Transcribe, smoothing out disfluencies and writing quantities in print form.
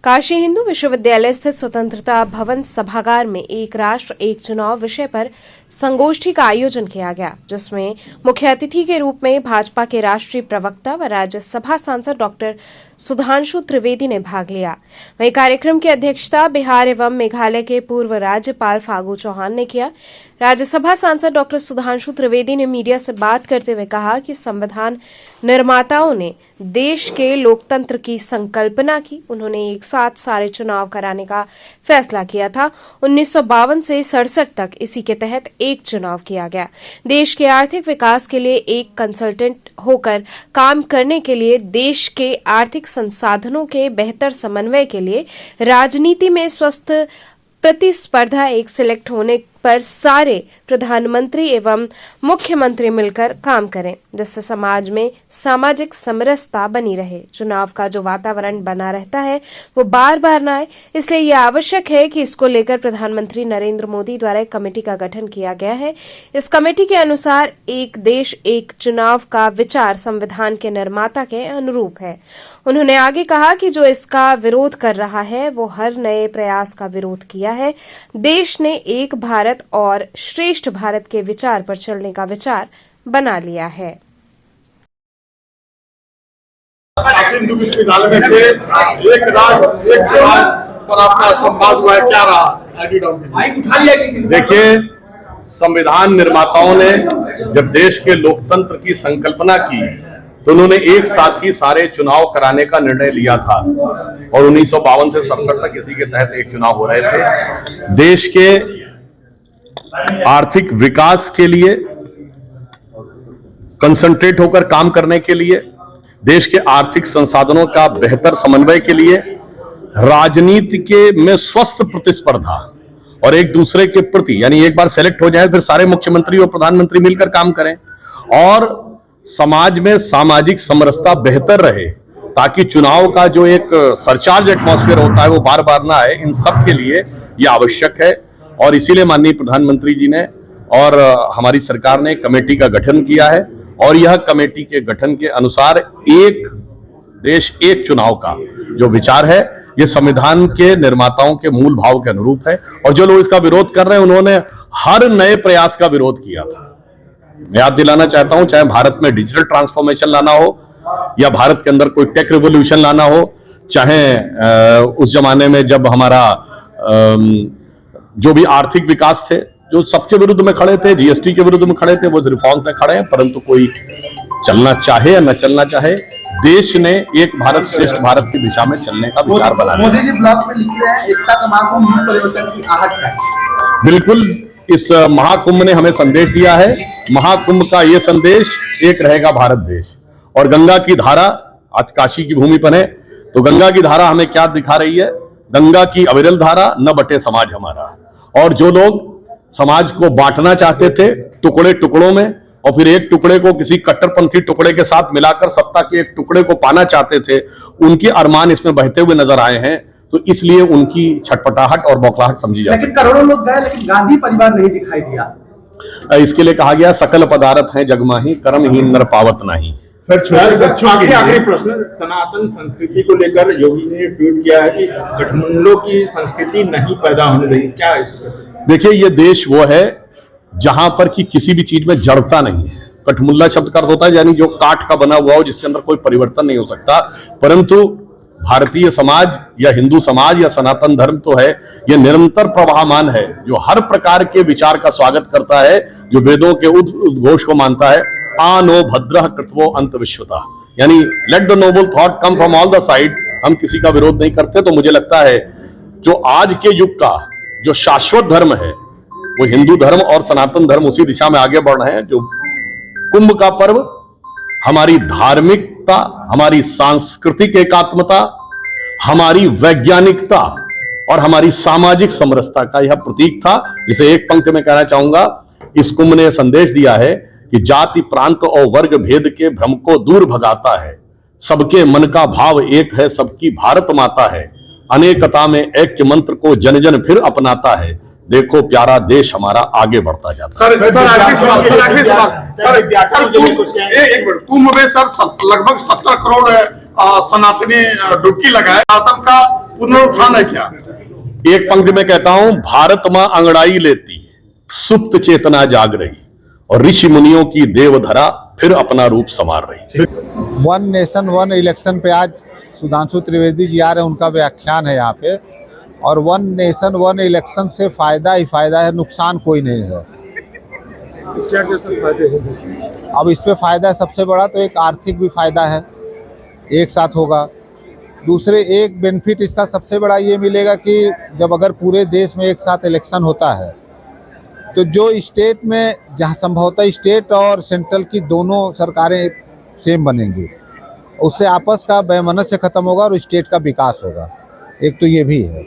काशी हिंदू विश्वविद्यालय स्थित स्वतंत्रता भवन सभागार में एक राष्ट्र एक चुनाव विषय पर संगोष्ठी का आयोजन किया गया, जिसमें मुख्य अतिथि के रूप में भाजपा के राष्ट्रीय प्रवक्ता व राज्यसभा सांसद डॉक्टर सुधांशु त्रिवेदी ने भाग लिया। वहीं कार्यक्रम की अध्यक्षता बिहार एवं मेघालय के पूर्व राज्यपाल फागू चौहान ने किया। राज्यसभा सांसद डॉक्टर सुधांशु त्रिवेदी ने मीडिया से बात करते हुए कहा कि संविधान निर्माताओं ने देश के लोकतंत्र की संकल्पना की। उन्होंने एक साथ सारे चुनाव कराने का फैसला किया था। 1952 से 67 तक इसी के तहत एक चुनाव किया गया। देश के आर्थिक विकास के लिए एक कंसल्टेंट होकर काम करने के लिए, देश के आर्थिक संसाधनों के बेहतर समन्वय के लिए, राजनीति में स्वस्थ प्रतिस्पर्धा, एक सिलेक्ट होने पर सारे प्रधानमंत्री एवं मुख्यमंत्री मिलकर काम करें, जिससे समाज में सामाजिक समरसता बनी रहे। चुनाव का जो वातावरण बना रहता है वो बार बार न आए, इसलिए यह आवश्यक है कि इसको लेकर प्रधानमंत्री नरेंद्र मोदी द्वारा एक कमेटी का गठन किया गया है। इस कमेटी के अनुसार एक देश एक चुनाव का विचार संविधान के निर्माता के अनुरूप है। उन्होंने आगे कहा कि जो इसका विरोध कर रहा है वो हर नए प्रयास का विरोध किया है। देश ने एक भारत और श्रेष्ठ भारत के विचार पर चलने का विचार बना लिया है। काशी हिंदू विश्वविद्यालय में थे, एक राष्ट्र एक चुनाव पर आपका संवाद हुआ है, क्या रहा? देखिए, संविधान निर्माताओं ने जब देश के लोकतंत्र की संकल्पना की तो उन्होंने एक साथ ही सारे चुनाव कराने का निर्णय लिया था और 1952 से 67 तक इसी के तहत एक चुनाव हो रहे थे। देश के आर्थिक विकास के लिए, कंसंट्रेट होकर काम करने के लिए, देश के आर्थिक संसाधनों का बेहतर समन्वय के लिए, राजनीति के में स्वस्थ प्रतिस्पर्धा और एक दूसरे के प्रति, यानी एक बार सेलेक्ट हो जाए फिर सारे मुख्यमंत्री और प्रधानमंत्री मिलकर काम करें और समाज में सामाजिक समरसता बेहतर रहे, ताकि चुनाव का जो एक सरचार्ज एटमॉस्फेयर होता है वो बार बार ना आए। इन सब के लिए ये आवश्यक है और इसीलिए माननीय प्रधानमंत्री जी ने और हमारी सरकार ने कमेटी का गठन किया है और यह कमेटी के गठन के अनुसार एक देश एक चुनाव का जो विचार है ये संविधान के निर्माताओं के मूल भाव के अनुरूप है। और जो लोग इसका विरोध कर रहे हैं उन्होंने हर नए प्रयास का विरोध किया था। मैं याद दिलाना चाहता हूं, चाहे भारत में डिजिटल ट्रांसफॉर्मेशन लाना हो या भारत के अंदर कोई टेक रिवोल्यूशन लाना हो, चाहे उस जमाने में जब हमारा जो भी आर्थिक विकास थे जो सबके विरुद्ध में खड़े थे, जीएसटी के विरुद्ध में खड़े थे, वो रिफॉर्म में खड़े हैं। परंतु कोई चलना चाहे या न चलना चाहे, देश ने एक भारत श्रेष्ठ भारत की दिशा में चलने का विचार बना लिया। मोदी जी ब्लॉग में लिख रहे हैं एकता का महाकुंभ युग परिवर्तन की आहट है। बिल्कुल, इस महाकुंभ ने हमें संदेश दिया है। महाकुंभ का ये संदेश, एक रहेगा भारत देश। और गंगा की धारा, आज काशी की भूमि पर है तो गंगा की धारा हमें क्या दिखा रही है? गंगा की अविरल धारा, न बटे समाज हमारा। और जो लोग समाज को बांटना चाहते थे टुकड़े टुकड़ों में और फिर एक टुकड़े को किसी कट्टरपंथी टुकड़े के साथ मिलाकर सत्ता के एक टुकड़े को पाना चाहते थे, उनके अरमान इसमें बहते हुए नजर आए हैं। तो इसलिए उनकी छटपटाहट और बौखलाहट समझी जाती है। लेकिन करोड़ों लोग गए लेकिन गांधी परिवार नहीं दिखाई दिया। इसके लिए कहा गया, सकल पदार्थ है जगमाही, कर्महीन नर पावत नहीं। आखिरी प्रश्न, सनातन संस्कृति को लेकर योगी ने ट्वीट किया है कि गठबंधनों की संस्कृति नहीं पैदा होने देगी, क्या इस वजह से? देखिए, ये देश वो है जहां पर कि किसी भी चीज में जड़ता नहीं है। कठमुल्ला शब्द का अर्थ होता है यानी जो काठ का बना हुआ हो, जिसके अंदर कोई परिवर्तन नहीं हो सकता। परंतु भारतीय समाज या हिंदू समाज या सनातन धर्म तो है, यह निरंतर प्रवाहमान है, जो हर प्रकार के विचार का स्वागत करता है, जो वेदों के उद्घोष को मानता है। आनो भद्रः कृत्वो अंत विश्वता, यानी let the noble thought come from all the side. हम किसी का विरोध नहीं करते। तो मुझे लगता है जो आज के युग का जो शाश्वत धर्म है वो हिंदू धर्म और सनातन धर्म उसी दिशा में आगे बढ़ रहे हैं। जो कुंभ का पर्व हमारी धार्मिकता, हमारी सांस्कृतिक एकात्मता, हमारी वैज्ञानिकता और हमारी सामाजिक समरसता का यह प्रतीक था। जिसे एक पंक्ति में कहना चाहूंगा, इस कुंभ ने संदेश दिया है कि जाति प्रांत और वर्ग भेद के भ्रम को दूर भगाता है, सबके मन का भाव एक है, सबकी भारत माता है, अनेकता में ऐक्य मंत्र को जन जन फिर अपनाता है, देखो प्यारा देश हमारा आगे बढ़ता जाता है। कुंभ में सर लगभग 70 करोड़ सनातनी डुबकी लगाए। सनातन का पुनरुत्थान है क्या? एक पंक्ति में कहता हूं, भारत मां अंगड़ाई लेती, सुप्त चेतना जाग रही और ऋषि मुनियों की देवधरा फिर अपना रूप संवार रही। वन नेशन वन इलेक्शन पे आज सुधांशु त्रिवेदी जी आ रहे हैं, उनका व्याख्यान है यहाँ पे। और वन नेशन वन इलेक्शन से फायदा ही फायदा है, नुकसान कोई नहीं है। क्या फायदे हैं? अब इस पे फायदा सबसे बड़ा तो एक आर्थिक भी फायदा है, एक साथ होगा। दूसरे एक बेनिफिट इसका सबसे बड़ा ये मिलेगा कि जब अगर पूरे देश में एक साथ इलेक्शन होता है तो जो स्टेट में जहाँ संभवतः स्टेट और सेंट्रल की दोनों सरकारें सेम बनेंगी, उससे आपस का वैमनस्य खत्म होगा और स्टेट का विकास होगा। एक तो ये भी है।